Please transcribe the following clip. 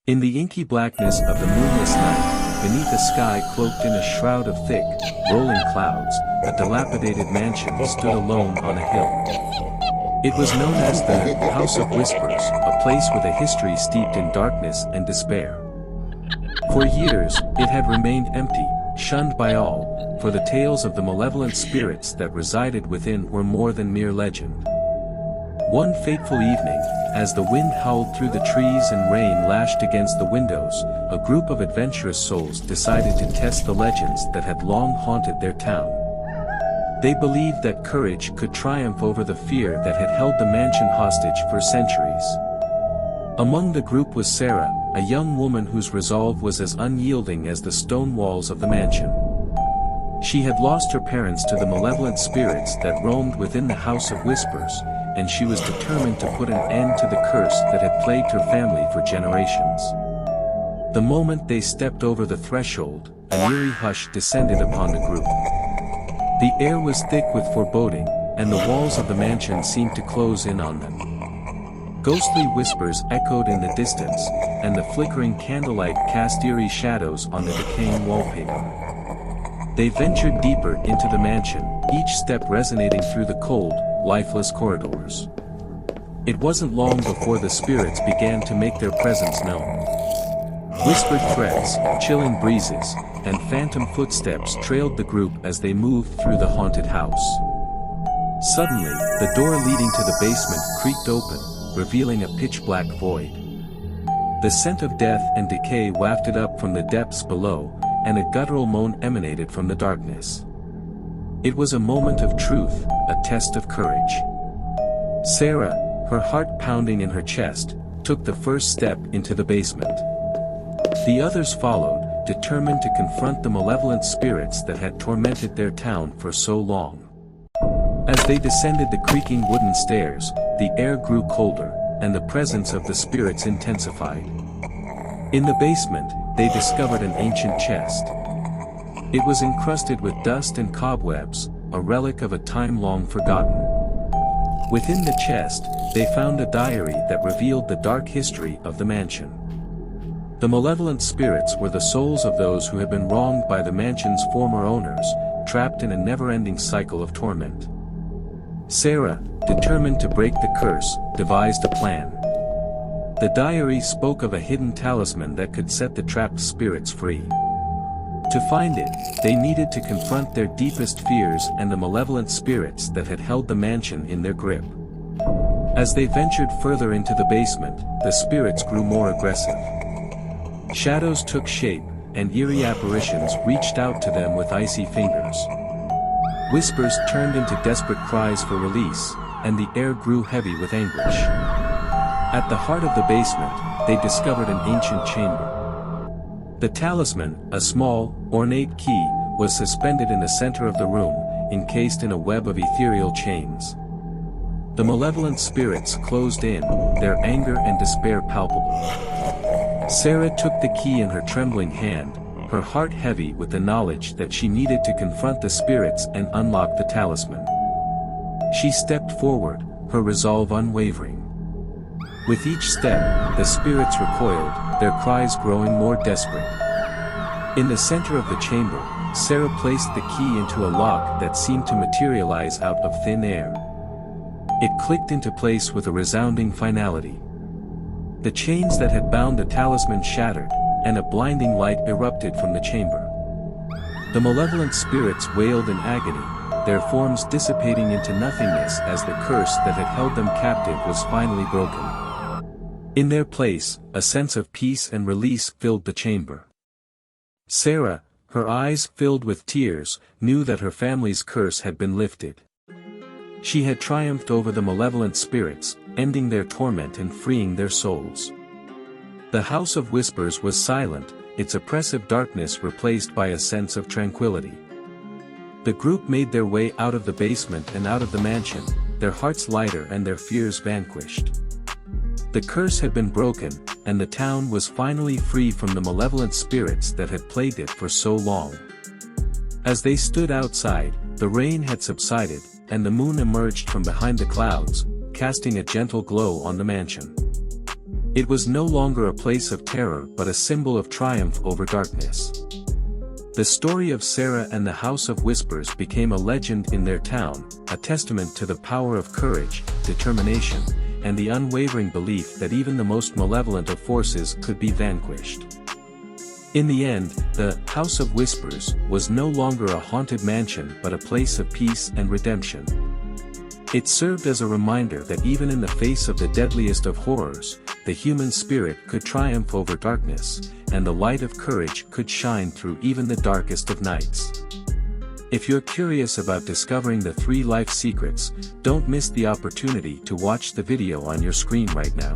In the inky blackness of the moonless night, beneath a sky cloaked in a shroud of thick, rolling clouds, a dilapidated mansion stood alone on a hill. It was known as the House of Whispers, a place with a history steeped in darkness and despair. For years, it had remained empty, shunned by all, for the tales of the malevolent spirits that resided within were more than mere legend. One fateful evening, as the wind howled through the trees and rain lashed against the windows, a group of adventurous souls decided to test the legends that had long haunted their town. They believed that courage could triumph over the fear that had held the mansion hostage for centuries. Among the group was Sarah, a young woman whose resolve was as unyielding as the stone walls of the mansion. She had lost her parents to the malevolent spirits that roamed within the House of Whispers, and she was determined to put an end to the curse that had plagued her family for generations. The moment they stepped over the threshold, an eerie hush descended upon the group. The air was thick with foreboding, and the walls of the mansion seemed to close in on them. Ghostly whispers echoed in the distance, and the flickering candlelight cast eerie shadows on the decaying wallpaper. They ventured deeper into the mansion, each step resonating through the cold, lifeless corridors. It wasn't long before the spirits began to make their presence known. Whispered threats, chilling breezes, and phantom footsteps trailed the group as they moved through the haunted house. Suddenly, the door leading to the basement creaked open, revealing a pitch-black void. The scent of death and decay wafted up from the depths below, and a guttural moan emanated from the darkness. It was a moment of truth, a test of courage. Sarah, her heart pounding in her chest, took the first step into the basement. The others followed, determined to confront the malevolent spirits that had tormented their town for so long. As they descended the creaking wooden stairs, the air grew colder, and the presence of the spirits intensified. In the basement, they discovered an ancient chest. It was encrusted with dust and cobwebs, a relic of a time long forgotten. Within the chest, they found a diary that revealed the dark history of the mansion. The malevolent spirits were the souls of those who had been wronged by the mansion's former owners, trapped in a never-ending cycle of torment. Sarah, determined to break the curse, devised a plan. The diary spoke of a hidden talisman that could set the trapped spirits free. To find it, they needed to confront their deepest fears and the malevolent spirits that had held the mansion in their grip. As they ventured further into the basement, the spirits grew more aggressive. Shadows took shape, and eerie apparitions reached out to them with icy fingers. Whispers turned into desperate cries for release, and the air grew heavy with anguish. At the heart of the basement, they discovered an ancient chamber. The talisman, a small, ornate key, was suspended in the center of the room, encased in a web of ethereal chains. The malevolent spirits closed in, their anger and despair palpable. Sarah took the key in her trembling hand, her heart heavy with the knowledge that she needed to confront the spirits and unlock the talisman. She stepped forward, her resolve unwavering. With each step, the spirits recoiled, their cries growing more desperate. In the center of the chamber, Sarah placed the key into a lock that seemed to materialize out of thin air. It clicked into place with a resounding finality. The chains that had bound the talisman shattered, and a blinding light erupted from the chamber. The malevolent spirits wailed in agony, their forms dissipating into nothingness as the curse that had held them captive was finally broken. In their place, a sense of peace and release filled the chamber. Sarah, her eyes filled with tears, knew that her family's curse had been lifted. She had triumphed over the malevolent spirits, ending their torment and freeing their souls. The House of Whispers was silent, its oppressive darkness replaced by a sense of tranquility. The group made their way out of the basement and out of the mansion, their hearts lighter and their fears vanquished. The curse had been broken, and the town was finally free from the malevolent spirits that had plagued it for so long. As they stood outside, the rain had subsided, and the moon emerged from behind the clouds, casting a gentle glow on the mansion. It was no longer a place of terror but a symbol of triumph over darkness. The story of Sarah and the House of Whispers became a legend in their town, a testament to the power of courage, determination, and the unwavering belief that even the most malevolent of forces could be vanquished. In the end, the House of Whispers was no longer a haunted mansion but a place of peace and redemption. It served as a reminder that even in the face of the deadliest of horrors, the human spirit could triumph over darkness, and the light of courage could shine through even the darkest of nights. If you're curious about discovering the 3 life secrets, don't miss the opportunity to watch the video on your screen right now.